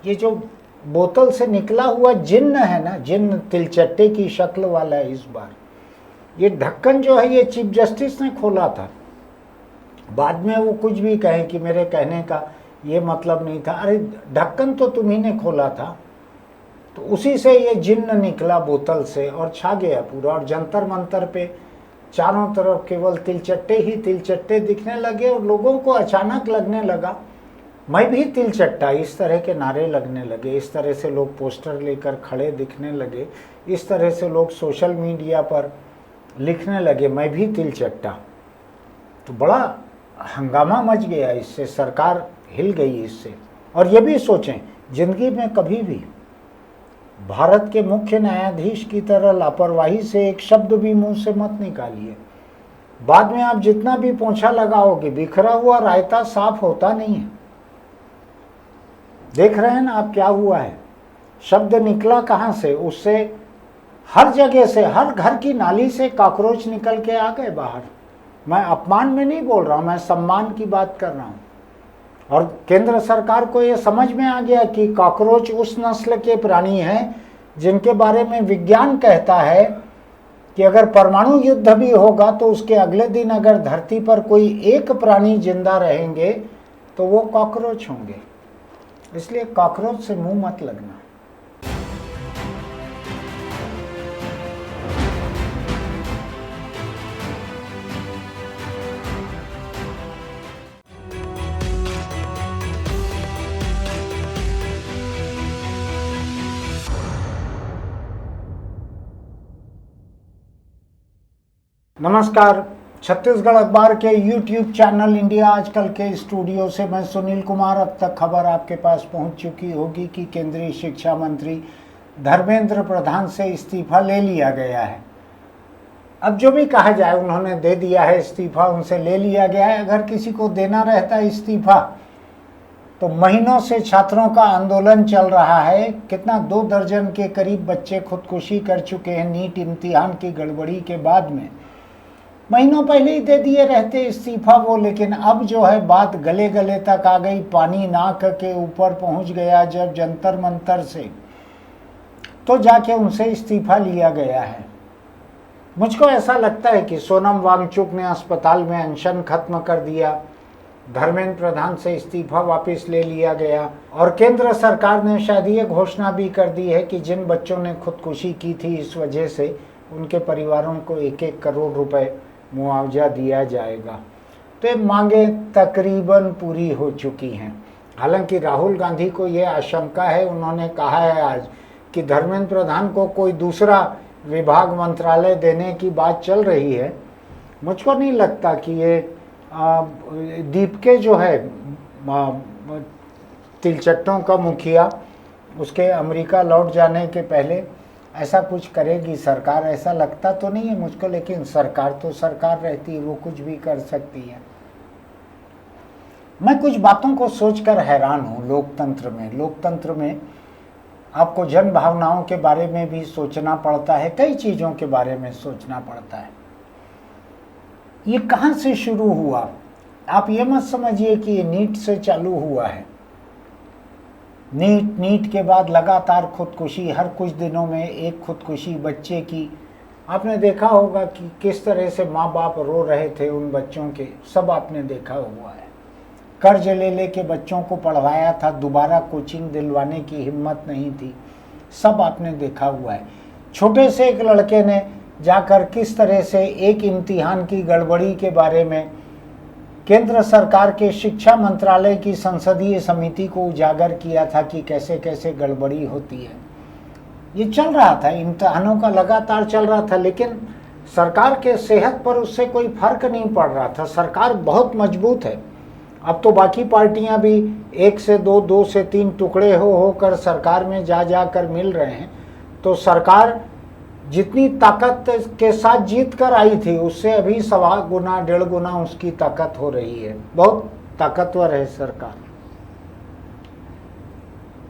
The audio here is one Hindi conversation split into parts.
ये जो बोतल से निकला हुआ जिन्न है ना, जिन्न तिलचट्टे की शक्ल वाला है इस बार। ये ढक्कन जो है ये चीफ जस्टिस ने खोला था। बाद में वो कुछ भी कहे कि मेरे कहने का ये मतलब नहीं था, अरे ढक्कन तो तुम्ही ने खोला था। तो उसी से ये जिन्न निकला बोतल से और छा गया पूरा, और जंतर मंतर पे चारों तरफ केवल तिलचट्टे ही तिलचट्टे दिखने लगे। और लोगों को अचानक लगने लगा मैं भी तिलचट्टा, इस तरह के नारे लगने लगे, इस तरह से लोग पोस्टर लेकर खड़े दिखने लगे, इस तरह से लोग सोशल मीडिया पर लिखने लगे मैं भी तिलचट्टा। तो बड़ा हंगामा मच गया इससे, सरकार हिल गई इससे। और ये भी सोचें, जिंदगी में कभी भी भारत के मुख्य न्यायाधीश की तरह लापरवाही से एक शब्द भी मुंह से मत निकालिए। बाद में आप जितना भी पोंछा लगाओगे, बिखरा हुआ रायता साफ होता नहीं है। देख रहे हैं ना आप क्या हुआ है, शब्द निकला कहाँ से, उससे हर जगह से, हर घर की नाली से कॉकरोच निकल के आ गए बाहर। मैं अपमान में नहीं बोल रहा हूँ, मैं सम्मान की बात कर रहा हूँ। और केंद्र सरकार को ये समझ में आ गया कि कॉकरोच उस नस्ल के प्राणी हैं जिनके बारे में विज्ञान कहता है कि अगर परमाणु युद्ध भी होगा तो उसके अगले दिन अगर धरती पर कोई एक प्राणी जिंदा रहेंगे तो वो कॉकरोच होंगे। इसलिए कॉकरोच से मुंह मत लगना। नमस्कार, छत्तीसगढ़ अखबार के YouTube चैनल इंडिया आजकल के स्टूडियो से मैं सुनील कुमार। अब तक खबर आपके पास पहुंच चुकी होगी कि केंद्रीय शिक्षा मंत्री धर्मेंद्र प्रधान से इस्तीफा ले लिया गया है। अब जो भी कहा जाए, उन्होंने दे दिया है इस्तीफा, उनसे ले लिया गया है। अगर किसी को देना रहता इस्तीफा तो महीनों से छात्रों का आंदोलन चल रहा है। कितना 2 दर्जन के करीब बच्चे खुदकुशी कर चुके हैं नीट इम्तिहान की गड़बड़ी के बाद में। महीनों पहले ही दे दिए रहते इस्तीफा वो, लेकिन अब जो है बात गले गले तक आ गई, पानी नाक के ऊपर पहुंच गया जब जंतर मंतर से, तो जाके उनसे इस्तीफा लिया गया है। मुझको ऐसा लगता है कि सोनम वांगचुक ने अस्पताल में अनशन खत्म कर दिया, धर्मेंद्र प्रधान से इस्तीफा वापस ले लिया गया, और केंद्र सरकार ने शायद ये घोषणा भी कर दी है कि जिन बच्चों ने खुदकुशी की थी इस वजह से उनके परिवारों को 1-1 करोड़ रुपए मुआवजा दिया जाएगा। तो ये मांगे तकरीबन पूरी हो चुकी हैं। हालांकि राहुल गांधी को ये आशंका है, उन्होंने कहा है आज कि धर्मेंद्र प्रधान को कोई दूसरा विभाग मंत्रालय देने की बात चल रही है। मुझको नहीं लगता कि ये दीपके जो है तिलचट्टों का मुखिया, उसके अमेरिका लौट जाने के पहले ऐसा कुछ करेगी सरकार, ऐसा लगता तो नहीं है मुझको। लेकिन सरकार तो सरकार रहती है, वो कुछ भी कर सकती है। मैं कुछ बातों को सोचकर हैरान हूँ। लोकतंत्र में आपको जन भावनाओं के बारे में भी सोचना पड़ता है, कई चीज़ों के बारे में सोचना पड़ता है। ये कहाँ से शुरू हुआ? आप ये मत समझिए कि ये नीट से चालू हुआ है। नीट के बाद लगातार खुदकुशी, हर कुछ दिनों में एक खुदकुशी बच्चे की। आपने देखा होगा कि किस तरह से माँ बाप रो रहे थे उन बच्चों के, सब आपने देखा हुआ है। कर्ज ले लेके बच्चों को पढ़वाया था, दोबारा कोचिंग दिलवाने की हिम्मत नहीं थी, सब आपने देखा हुआ है। छोटे से एक लड़के ने जाकर किस तरह से एक इम्तिहान की गड़बड़ी के बारे में केंद्र सरकार के शिक्षा मंत्रालय की संसदीय समिति को उजागर किया था कि कैसे कैसे गड़बड़ी होती है। ये चल रहा था, इम्तिहानों का लगातार चल रहा था, लेकिन सरकार के सेहत पर उससे कोई फर्क नहीं पड़ रहा था। सरकार बहुत मजबूत है। अब तो बाकी पार्टियां भी 1 से 2, 2 से 3 टुकड़े होकर सरकार में जा कर मिल रहे हैं। तो सरकार जितनी ताकत के साथ जीत कर आई थी उससे अभी 1.25 गुना 1.5 गुना उसकी ताकत हो रही है। बहुत ताकतवर है सरकार।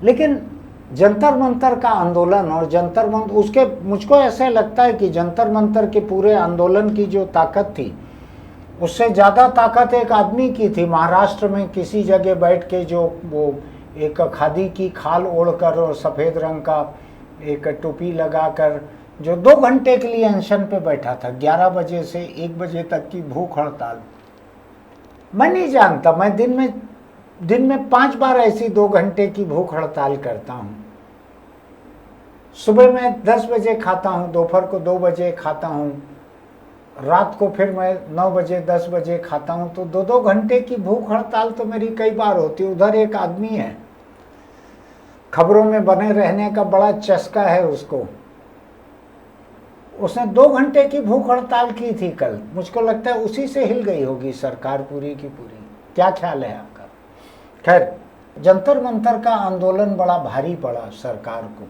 लेकिन जंतर मंतर का आंदोलन और जंतर मंतर, उसके मुझको ऐसे लगता है कि जंतर मंतर के पूरे आंदोलन की जो ताकत थी उससे ज़्यादा ताकत एक आदमी की थी। महाराष्ट्र में किसी जगह बैठ के जो वो एक खादी की खाल ओढ़कर और सफ़ेद रंग का एक टोपी लगाकर, जो 2 घंटे के लिए अनशन पे बैठा था, 11 बजे से 1 बजे तक की भूख हड़ताल। मैं नहीं जानता, मैं दिन में 5 बार ऐसी 2 घंटे की भूख हड़ताल करता हूँ। सुबह मैं 10 बजे खाता हूँ, दोपहर को 2 बजे खाता हूँ, रात को फिर मैं 9 बजे 10 बजे खाता हूँ। तो 2-2 घंटे की भूख हड़ताल तो मेरी कई बार होती है। उधर एक आदमी है, खबरों में बने रहने का बड़ा चस्का है उसको, उसने 2 घंटे की भूख हड़ताल की थी कल। मुझको लगता है उसी से हिल गई होगी सरकार पूरी की पूरी। क्या ख्याल है आपका? खैर, जंतर मंतर का आंदोलन बड़ा भारी पड़ा सरकार को।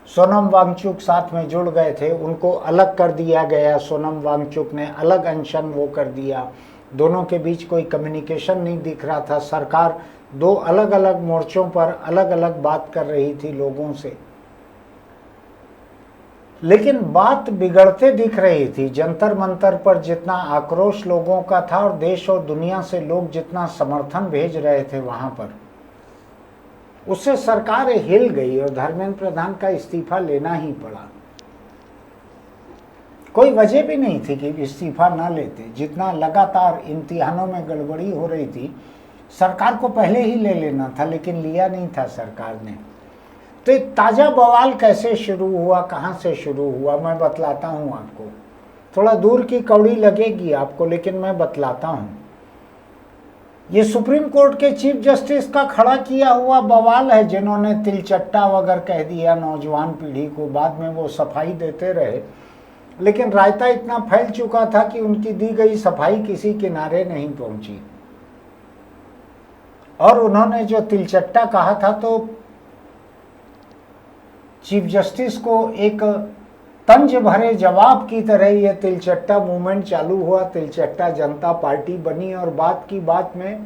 सोनम वांगचुक साथ में जुड़ गए थे, उनको अलग कर दिया गया। सोनम वांगचुक ने अलग अनशन वो कर दिया, दोनों के बीच कोई कम्युनिकेशन नहीं दिख रहा था। सरकार 2 अलग अलग मोर्चों पर अलग अलग बात कर रही थी लोगों से, लेकिन बात बिगड़ते दिख रही थी। जंतर मंतर पर जितना आक्रोश लोगों का था और देश और दुनिया से लोग जितना समर्थन भेज रहे थे वहां पर, उससे सरकार हिल गई और धर्मेंद्र प्रधान का इस्तीफा लेना ही पड़ा। कोई वजह भी नहीं थी कि इस्तीफा ना लेते। जितना लगातार इम्तिहानों में गड़बड़ी हो रही थी, सरकार को पहले ही ले लेना था, लेकिन लिया नहीं था सरकार ने। तो एक ताज़ा बवाल कैसे शुरू हुआ, कहाँ से शुरू हुआ, मैं बतलाता हूँ आपको। थोड़ा दूर की कौड़ी लगेगी आपको, लेकिन मैं बतलाता हूँ। ये सुप्रीम कोर्ट के चीफ जस्टिस का खड़ा किया हुआ बवाल है, जिन्होंने तिलचट्टा वगैरह कह दिया नौजवान पीढ़ी को। बाद में वो सफाई देते रहे, लेकिन रायता इतना फैल चुका था कि उनकी दी गई सफाई किसी किनारे नहीं पहुंची। और उन्होंने जो तिलचट्टा कहा था, तो चीफ जस्टिस को एक तंज भरे जवाब की तरह ये तिलचट्टा मूवमेंट चालू हुआ। तिलचट्टा जनता पार्टी बनी और बात की बात में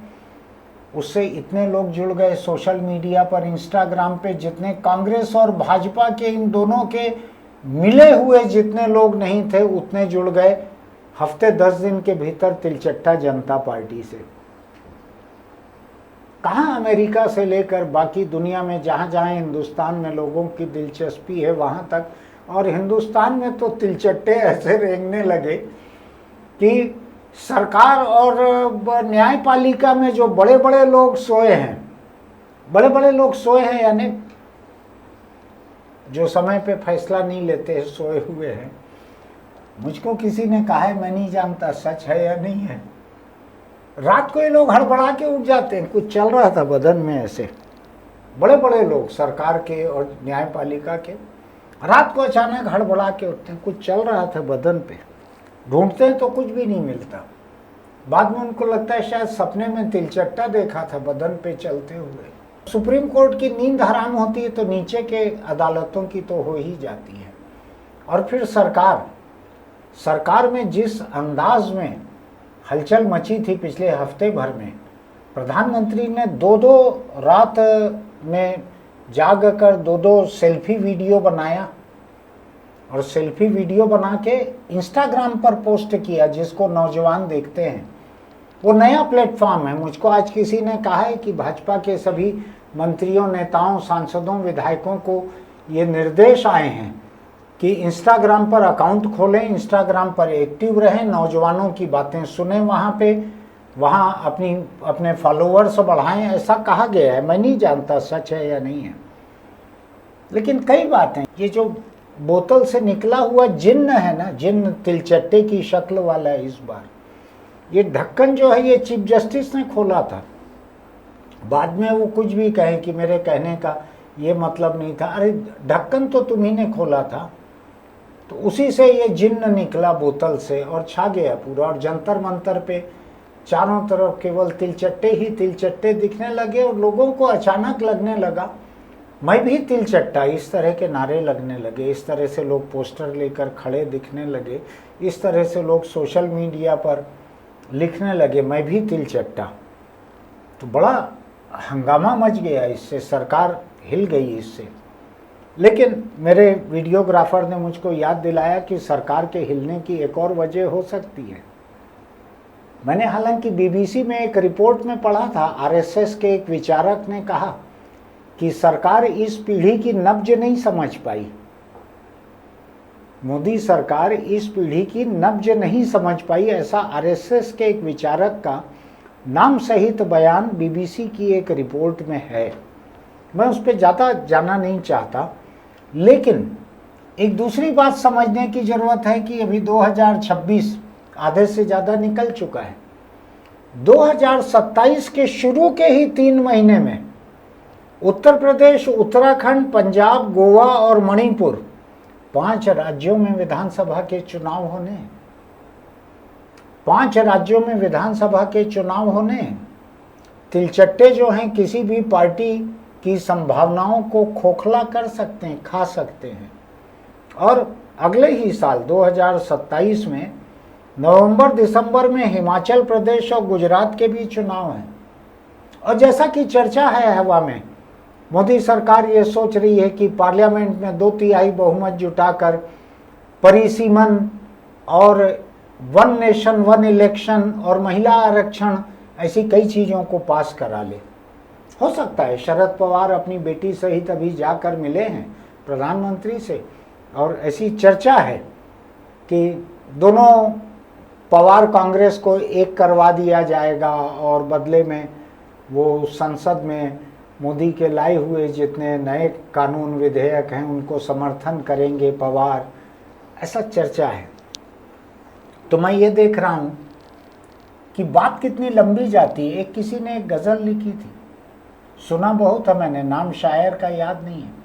उससे इतने लोग जुड़ गए सोशल मीडिया पर, इंस्टाग्राम पे। जितने कांग्रेस और भाजपा के, इन दोनों के मिले हुए जितने लोग नहीं थे, उतने जुड़ गए हफ्ते 10 दिन के भीतर तिलचट्टा जनता पार्टी से। कहाँ अमेरिका से लेकर बाकी दुनिया में जहाँ जहाँ हिंदुस्तान में लोगों की दिलचस्पी है वहाँ तक, और हिंदुस्तान में तो तिलचट्टे ऐसे रेंगने लगे कि सरकार और न्यायपालिका में जो बड़े बड़े लोग सोए हैं, यानी जो समय पे फैसला नहीं लेते, सोए हुए हैं। मुझको किसी ने कहा है, मैं नहीं जानता सच है या नहीं है, रात को ये लोग हड़बड़ा के उठ जाते हैं। कुछ चल रहा था बदन में ऐसे, बड़े बड़े लोग सरकार के और न्यायपालिका के रात को अचानक हड़बड़ा के उठते हैं। कुछ चल रहा था बदन पे, ढूंढते हैं तो कुछ भी नहीं मिलता। बाद में उनको लगता है शायद सपने में तिलचट्टा देखा था बदन पे चलते हुए। सुप्रीम कोर्ट की नींद हराम होती है तो नीचे के अदालतों की तो हो ही जाती है। और फिर सरकार में जिस अंदाज में हलचल मची थी पिछले हफ्ते भर में, प्रधानमंत्री ने 2-2 रात में जाग कर 2-2 सेल्फी वीडियो बनाया और सेल्फी वीडियो बना के इंस्टाग्राम पर पोस्ट किया, जिसको नौजवान देखते हैं। वो नया प्लेटफॉर्म है। मुझको आज किसी ने कहा है कि भाजपा के सभी मंत्रियों, नेताओं, सांसदों, विधायकों को ये निर्देश आए हैं कि इंस्टाग्राम पर अकाउंट खोलें, इंस्टाग्राम पर एक्टिव रहें, नौजवानों की बातें सुने, वहाँ अपने फॉलोअर्स बढ़ाएं, ऐसा कहा गया है। मैं नहीं जानता सच है या नहीं है, लेकिन कई बातें। ये जो बोतल से निकला हुआ जिन्न है ना, जिन्न तिलचट्टे की शक्ल वाला है इस बार। ये ढक्कन जो है ये चीफ जस्टिस ने खोला था। बाद में वो कुछ भी कहे कि मेरे कहने का ये मतलब नहीं था। अरे ढक्कन तो तुम्ही ने खोला था, तो उसी से ये जिन्न निकला बोतल से और छा गया पूरा। और जंतर मंतर पे चारों तरफ केवल तिलचट्टे ही तिलचट्टे दिखने लगे और लोगों को अचानक लगने लगा मैं भी तिलचट्टा, इस तरह के नारे लगने लगे। इस तरह से लोग पोस्टर लेकर खड़े दिखने लगे, इस तरह से लोग सोशल मीडिया पर लिखने लगे मैं भी तिलचट्टा। तो बड़ा हंगामा मच गया, इससे सरकार हिल गई इससे। लेकिन मेरे वीडियोग्राफर ने मुझको याद दिलाया कि सरकार के हिलने की एक और वजह हो सकती है। मैंने हालांकि बीबीसी में एक रिपोर्ट में पढ़ा था, आरएसएस के एक विचारक ने कहा कि सरकार इस पीढ़ी की नब्ज नहीं समझ पाई। मोदी सरकार इस पीढ़ी की नब्ज नहीं समझ पाई, ऐसा आरएसएस के एक विचारक का नाम सहित बयान बीबीसी की एक रिपोर्ट में है। मैं उस पर ज़्यादा जाना नहीं चाहता, लेकिन एक दूसरी बात समझने की ज़रूरत है कि अभी 2026 आधे से ज़्यादा निकल चुका है। 2027 के शुरू के ही 3 महीने में उत्तर प्रदेश, उत्तराखंड, पंजाब, गोवा और मणिपुर 5 राज्यों में विधानसभा के चुनाव होने हैं। 5 राज्यों में विधानसभा के चुनाव होने हैं। तिलचट्टे जो हैं किसी भी पार्टी की संभावनाओं को खोखला कर सकते हैं, खा सकते हैं। और अगले ही साल 2027 में नवंबर दिसंबर में हिमाचल प्रदेश और गुजरात के भी चुनाव हैं। और जैसा कि चर्चा है हवा में, मोदी सरकार ये सोच रही है कि पार्लियामेंट में 2/3 बहुमत जुटाकर परिसीमन और 1 नेशन 1 इलेक्शन और महिला आरक्षण ऐसी कई चीज़ों को पास करा ले। हो सकता है शरद पवार अपनी बेटी सहित अभी जाकर मिले हैं प्रधानमंत्री से, और ऐसी चर्चा है कि दोनों पवार कांग्रेस को एक करवा दिया जाएगा और बदले में वो संसद में मोदी के लाए हुए जितने नए कानून विधेयक हैं उनको समर्थन करेंगे पवार, ऐसा चर्चा है। तो मैं ये देख रहा हूँ कि बात कितनी लंबी जाती है। एक किसी ने एक गज़ल लिखी थी, सुना बहुत है मैंने, नाम शायर का याद नहीं है।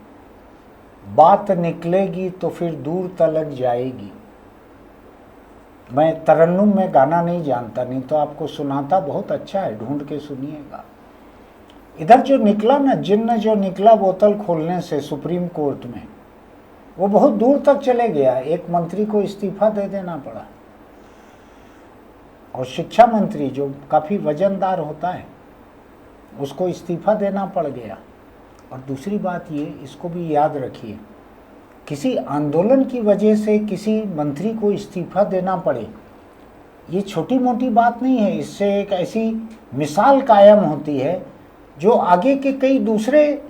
बात निकलेगी तो फिर दूर तलक जाएगी। मैं तरन्नुम में गाना नहीं जानता, नहीं तो आपको सुनाता, बहुत अच्छा है, ढूंढ के सुनिएगा। इधर जो निकला ना, जिन्न जो निकला बोतल खोलने से सुप्रीम कोर्ट में, वो बहुत दूर तक चले गया। एक मंत्री को इस्तीफा दे देना पड़ा, और शिक्षा मंत्री जो काफ़ी वजनदार होता है उसको इस्तीफा देना पड़ गया। और दूसरी बात ये, इसको भी याद रखिए, किसी आंदोलन की वजह से किसी मंत्री को इस्तीफा देना पड़े, ये छोटी मोटी बात नहीं है। इससे एक ऐसी मिसाल कायम होती है जो आगे के कई दूसरे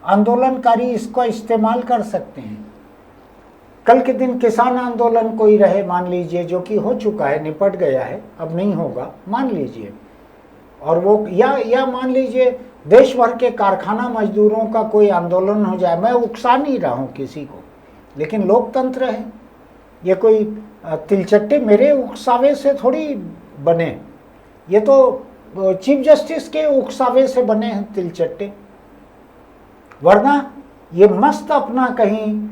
आंदोलनकारी इसका इस्तेमाल कर सकते हैं। कल के दिन किसान आंदोलन कोई रहे मान लीजिए, जो कि हो चुका है, निपट गया है, अब नहीं होगा मान लीजिए, और वो या मान लीजिए देश भर के कारखाना मजदूरों का कोई आंदोलन हो जाए। मैं उकसा नहीं रहा हूँ किसी को, लेकिन लोकतंत्र है, ये कोई तिलचट्टे मेरे उकसावे से थोड़ी बने, ये तो चीफ जस्टिस के उकसावे से बने हैं तिलचट्टे। वरना ये मस्त अपना कहीं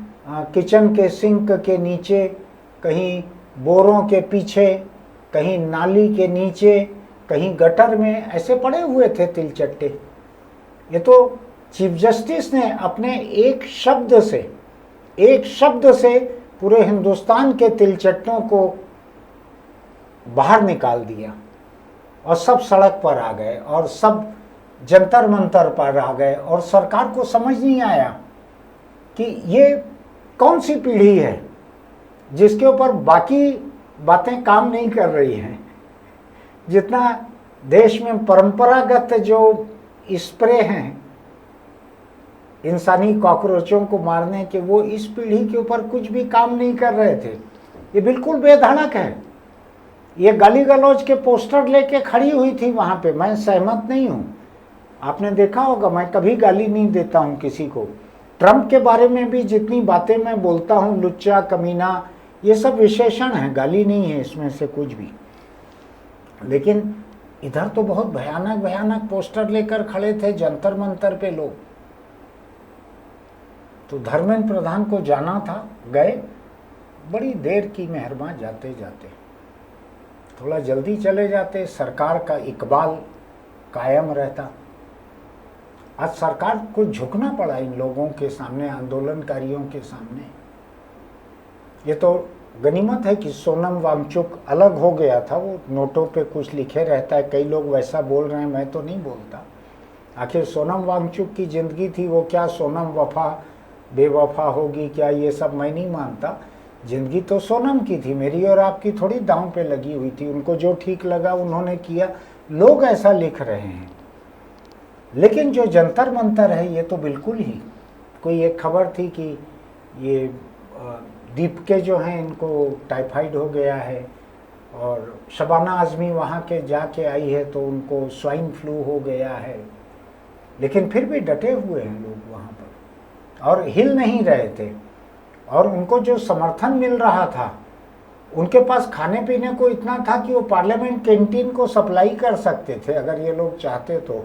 किचन के सिंक के नीचे, कहीं बोरों के पीछे, कहीं नाली के नीचे, कहीं गटर में ऐसे पड़े हुए थे तिलचट्टे। ये तो चीफ जस्टिस ने अपने एक शब्द से पूरे हिंदुस्तान के तिलचट्टों को बाहर निकाल दिया, और सब सड़क पर आ गए, और सब जंतर मंतर पर आ गए। और सरकार को समझ नहीं आया कि ये कौन सी पीढ़ी है जिसके ऊपर बाकी बातें काम नहीं कर रही हैं। जितना देश में परंपरागत जो स्प्रे हैं इंसानी कॉकरोचों को मारने के, वो इस पीढ़ी के ऊपर कुछ भी काम नहीं कर रहे थे। ये बिल्कुल बेधड़क है। ये गाली गलौज के पोस्टर लेके खड़ी हुई थी वहाँ पे, मैं सहमत नहीं हूँ। आपने देखा होगा, मैं कभी गाली नहीं देता हूँ किसी को। ट्रंप के बारे में भी जितनी बातें मैं बोलता हूँ, लुच्चा, कमीना, ये सब विशेषण है, गाली नहीं है इसमें से कुछ भी। लेकिन इधर तो बहुत भयानक भयानक पोस्टर लेकर खड़े थे जंतर मंतर पे लोग। तो धर्मेंद्र प्रधान को जाना था, गए, बड़ी देर की मेहरबान जाते जाते, थोड़ा जल्दी चले जाते, सरकार का इकबाल कायम रहता। आज सरकार को झुकना पड़ा इन लोगों के सामने, आंदोलनकारियों के सामने। ये तो गनीमत है कि सोनम वांगचुक अलग हो गया था, वो नोटों पे कुछ लिखे रहता है, कई लोग वैसा बोल रहे हैं, मैं तो नहीं बोलता। आखिर सोनम वांगचुक की ज़िंदगी थी, वो क्या सोनम वफा बेवफा होगी क्या, ये सब मैं नहीं मानता। जिंदगी तो सोनम की थी, मेरी और आपकी थोड़ी दांव पे लगी हुई थी। उनको जो ठीक लगा उन्होंने किया, लोग ऐसा लिख रहे हैं। लेकिन जो जंतर मंतर है ये तो बिल्कुल ही, कोई एक खबर थी कि ये दीपके जो हैं इनको टाइफाइड हो गया है, और शबाना आज़मी वहाँ के जाके आई है तो उनको स्वाइन फ्लू हो गया है। लेकिन फिर भी डटे हुए हैं लोग वहाँ पर और हिल नहीं रहे थे। और उनको जो समर्थन मिल रहा था, उनके पास खाने पीने को इतना था कि वो पार्लियामेंट कैंटीन को सप्लाई कर सकते थे। अगर ये लोग चाहते तो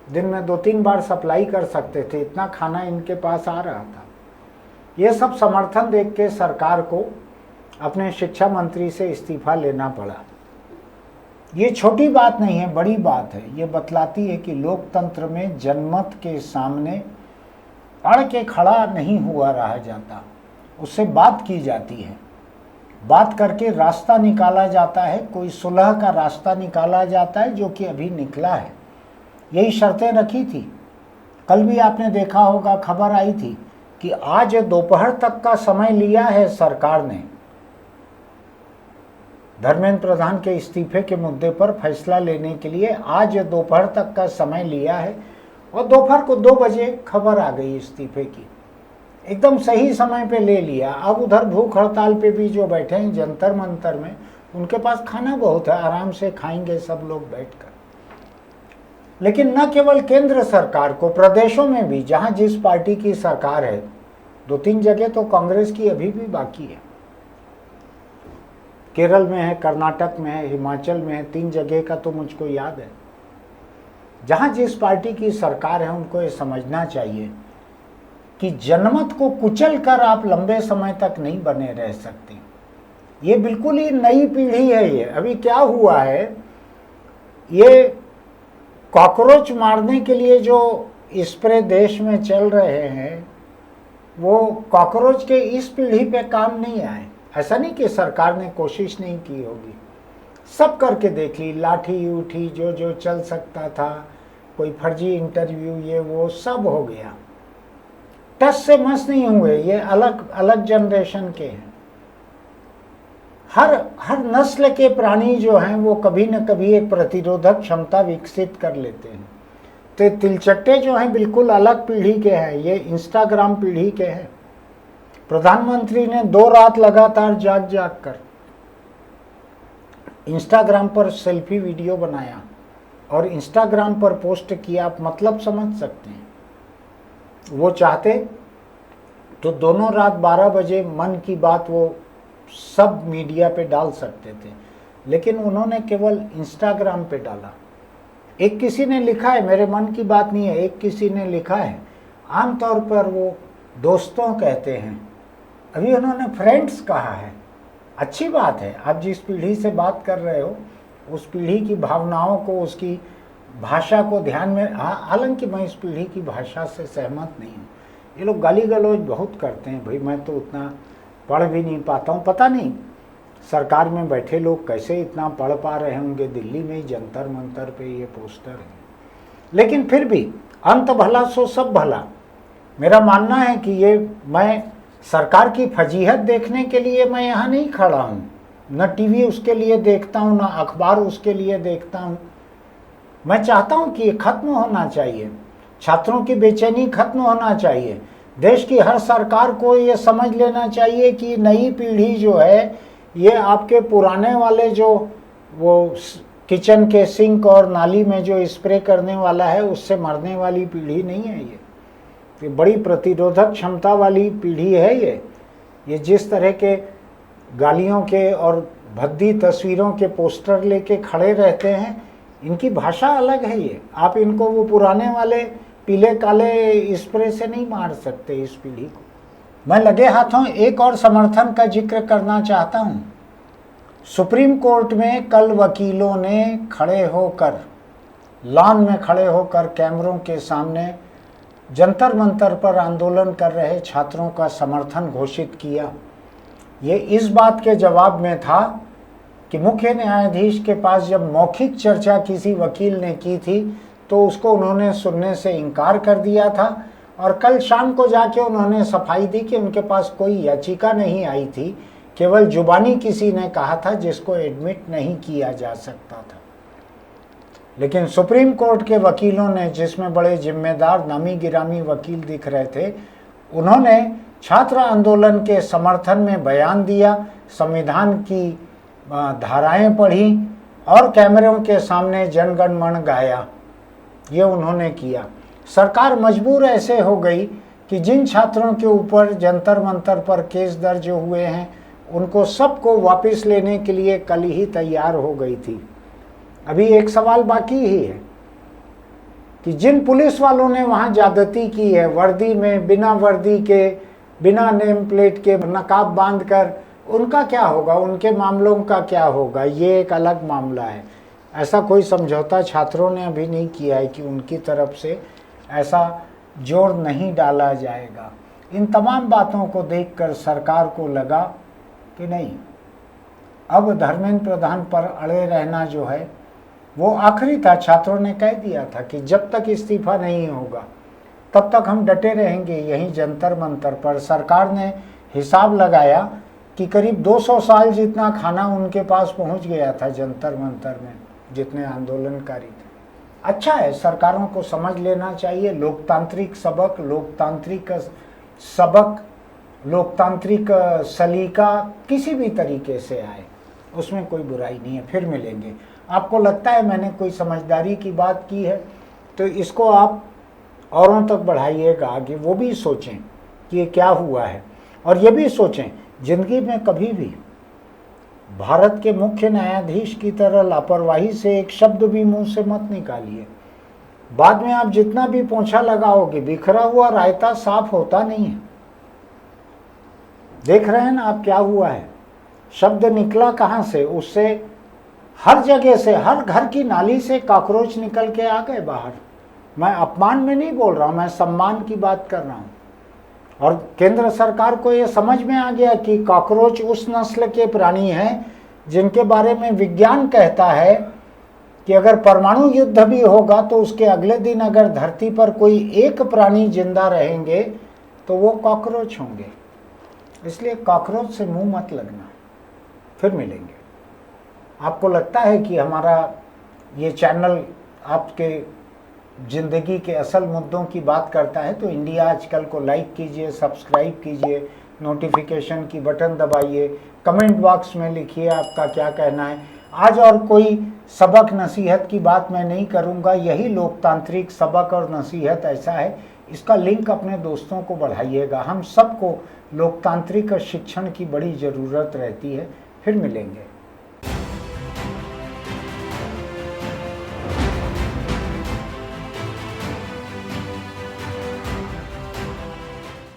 दिन में 2-3 बार सप्लाई कर सकते थे, इतना खाना इनके पास आ रहा था। ये सब समर्थन देख के सरकार को अपने शिक्षा मंत्री से इस्तीफा लेना पड़ा। ये छोटी बात नहीं है, बड़ी बात है। ये बतलाती है कि लोकतंत्र में जनमत के सामने अड़ के खड़ा नहीं हुआ रहा जाता, उससे बात की जाती है, बात करके रास्ता निकाला जाता है, कोई सुलह का रास्ता निकाला जाता है, जो कि अभी निकला है। यही शर्तें रखी थी। कल भी आपने देखा होगा, खबर आई थी कि आज दोपहर तक का समय लिया है सरकार ने धर्मेंद्र प्रधान के इस्तीफे के मुद्दे पर फैसला लेने के लिए। आज दोपहर तक का समय लिया है और दोपहर को 2 बजे खबर आ गई इस्तीफे की। एकदम सही समय पे ले लिया। अब उधर भूख हड़ताल पे भी जो बैठे हैं जंतर मंतर में, उनके पास खाना बहुत है, आराम से खाएंगे सब लोग बैठकर। लेकिन न केवल केंद्र सरकार को, प्रदेशों में भी जहां जिस पार्टी की सरकार है, 2-3 जगह तो कांग्रेस की अभी भी बाकी है। केरल में है, कर्नाटक में है, हिमाचल में है, 3 जगह का तो मुझको याद है। जहां जिस पार्टी की सरकार है उनको ये समझना चाहिए कि जनमत को कुचल कर आप लंबे समय तक नहीं बने रह सकते। ये बिल्कुल ही नई पीढ़ी है। ये अभी क्या हुआ है, ये कॉकरोच मारने के लिए जो स्प्रे देश में चल रहे हैं, वो कॉकरोच के इस पीढ़ी पे काम नहीं आए। ऐसा नहीं कि सरकार ने कोशिश नहीं की होगी, सब करके देख ली, लाठी उठी, जो जो चल सकता था, कोई फर्जी इंटरव्यू, ये वो सब हो गया। टस से मस नहीं हुए। ये अलग अलग जनरेशन के हैं। हर नस्ल के प्राणी जो हैं वो कभी न कभी एक प्रतिरोधक क्षमता विकसित कर लेते हैं। तो तिलचट्टे जो हैं बिल्कुल अलग पीढ़ी के हैं, ये इंस्टाग्राम पीढ़ी के हैं। प्रधानमंत्री ने 2 रात लगातार जाग जाग कर इंस्टाग्राम पर सेल्फी वीडियो बनाया और इंस्टाग्राम पर पोस्ट किया। आप मतलब समझ सकते हैं। वो चाहते तो दोनों रात 12 बजे मन की बात वो सब मीडिया पे डाल सकते थे, लेकिन उन्होंने केवल इंस्टाग्राम पे डाला। एक किसी ने लिखा है, मेरे मन की बात नहीं है, एक किसी ने लिखा है, आमतौर पर वो दोस्तों कहते हैं, अभी उन्होंने फ्रेंड्स कहा है। अच्छी बात है, आप जिस पीढ़ी से बात कर रहे हो उस पीढ़ी की भावनाओं को, उसकी भाषा को ध्यान में, हालांकि मैं इस पीढ़ी की भाषा से सहमत नहीं हूँ। ये लोग गाली गलौज बहुत करते हैं भाई, मैं तो उतना पढ़ भी नहीं पाता हूँ। पता नहीं सरकार में बैठे लोग कैसे इतना पढ़ पा रहे होंगे। दिल्ली में ही जंतर मंतर पे ये पोस्टर है। लेकिन फिर भी अंत भला सो सब भला। मेरा मानना है कि ये, मैं सरकार की फजीहत देखने के लिए मैं यहाँ नहीं खड़ा हूँ, न टीवी उसके लिए देखता हूँ, न अखबार उसके लिए देखता हूँ। मैं चाहता हूँ कि ये खत्म होना चाहिए, छात्रों की बेचैनी खत्म होना चाहिए। देश की हर सरकार को ये समझ लेना चाहिए कि नई पीढ़ी जो है, ये आपके पुराने वाले जो वो किचन के सिंक और नाली में जो स्प्रे करने वाला है उससे मरने वाली पीढ़ी नहीं है। ये बड़ी प्रतिरोधक क्षमता वाली पीढ़ी है। ये जिस तरह के गालियों के और भद्दी तस्वीरों के पोस्टर लेके खड़े रहते हैं, इनकी भाषा अलग है। ये आप इनको वो पुराने वाले पीले काले स्प्रे से नहीं मार सकते इस पीढ़ी को। मैं लगे हाथों एक और समर्थन का जिक्र करना चाहता हूँ। सुप्रीम कोर्ट में कल वकीलों ने खड़े होकर, लॉन में खड़े होकर कैमरों के सामने जंतर मंतर पर आंदोलन कर रहे छात्रों का समर्थन घोषित किया। ये इस बात के जवाब में था कि मुख्य न्यायाधीश के पास जब मौखिक चर्चा किसी वकील ने की थी तो उसको उन्होंने सुनने से इनकार कर दिया था और कल शाम को जाके उन्होंने सफाई दी कि उनके पास कोई याचिका नहीं आई थी, केवल जुबानी किसी ने कहा था जिसको एडमिट नहीं किया जा सकता था। लेकिन सुप्रीम कोर्ट के वकीलों ने, जिसमें बड़े जिम्मेदार नामी गिरामी वकील दिख रहे थे, उन्होंने छात्र आंदोलन के समर्थन में बयान दिया, संविधान की धाराएं पढ़ी और कैमरों के सामने जनगण मन गाया। ये उन्होंने किया। सरकार मजबूर ऐसे हो गई कि जिन छात्रों के ऊपर जंतर मंतर पर केस दर्ज हुए हैं उनको सबको वापस लेने के लिए कल ही तैयार हो गई थी। अभी एक सवाल बाकी ही है कि जिन पुलिस वालों ने वहां ज्यादती की है, वर्दी में, बिना वर्दी के, बिना नेम प्लेट के, नकाब बांधकर, उनका क्या होगा, उनके मामलों का क्या होगा, ये एक अलग मामला है। ऐसा कोई समझौता छात्रों ने अभी नहीं किया है कि उनकी तरफ से ऐसा जोर नहीं डाला जाएगा। इन तमाम बातों को देखकर सरकार को लगा कि नहीं, अब धर्मेंद्र प्रधान पर अड़े रहना जो है वो आखिरी था। छात्रों ने कह दिया था कि जब तक इस्तीफा नहीं होगा तब तक हम डटे रहेंगे यहीं जंतर मंतर पर। सरकार ने हिसाब लगाया कि करीब 200 साल जितना खाना उनके पास पहुंच गया था जंतर मंतर में, जितने आंदोलनकारी थे। अच्छा है, सरकारों को समझ लेना चाहिए लोकतांत्रिक सबक, लोकतांत्रिक सलीका किसी भी तरीके से आए, उसमें कोई बुराई नहीं है। फिर मिलेंगे। आपको लगता है मैंने कोई समझदारी की बात की है तो इसको आप औरों तक बढ़ाइएगा आगे, वो भी सोचें कि ये क्या हुआ है, और ये भी सोचें जिंदगी में कभी भी भारत के मुख्य न्यायाधीश की तरह लापरवाही से एक शब्द भी मुंह से मत निकालिए। बाद में आप जितना भी पोंछा लगाओगे, बिखरा हुआ रायता साफ होता नहीं है। देख रहे हैं ना आप क्या हुआ है, शब्द निकला कहां से, उससे हर जगह से, हर घर की नाली से कॉकरोच निकल के आ गए बाहर। मैं अपमान में नहीं बोल रहा हूं, मैं सम्मान की बात कर रहा हूं। और केंद्र सरकार को ये समझ में आ गया कि कॉकरोच उस नस्ल के प्राणी हैं जिनके बारे में विज्ञान कहता है कि अगर परमाणु युद्ध भी होगा तो उसके अगले दिन अगर धरती पर कोई एक प्राणी जिंदा रहेंगे तो वो कॉकरोच होंगे। इसलिए कॉकरोच से मुंह मत लगना। फिर मिलेंगे। आपको लगता है कि हमारा ये चैनल आपके ज़िंदगी के असल मुद्दों की बात करता है तो इंडिया आजकल को लाइक कीजिए, सब्सक्राइब कीजिए, नोटिफिकेशन की बटन दबाइए, कमेंट बॉक्स में लिखिए आपका क्या कहना है। आज और कोई सबक नसीहत की बात मैं नहीं करूंगा, यही लोकतांत्रिक सबक और नसीहत ऐसा है। इसका लिंक अपने दोस्तों को बढ़ाइएगा। हम सबको लोकतांत्रिक शिक्षण की बड़ी ज़रूरत रहती है। फिर मिलेंगे।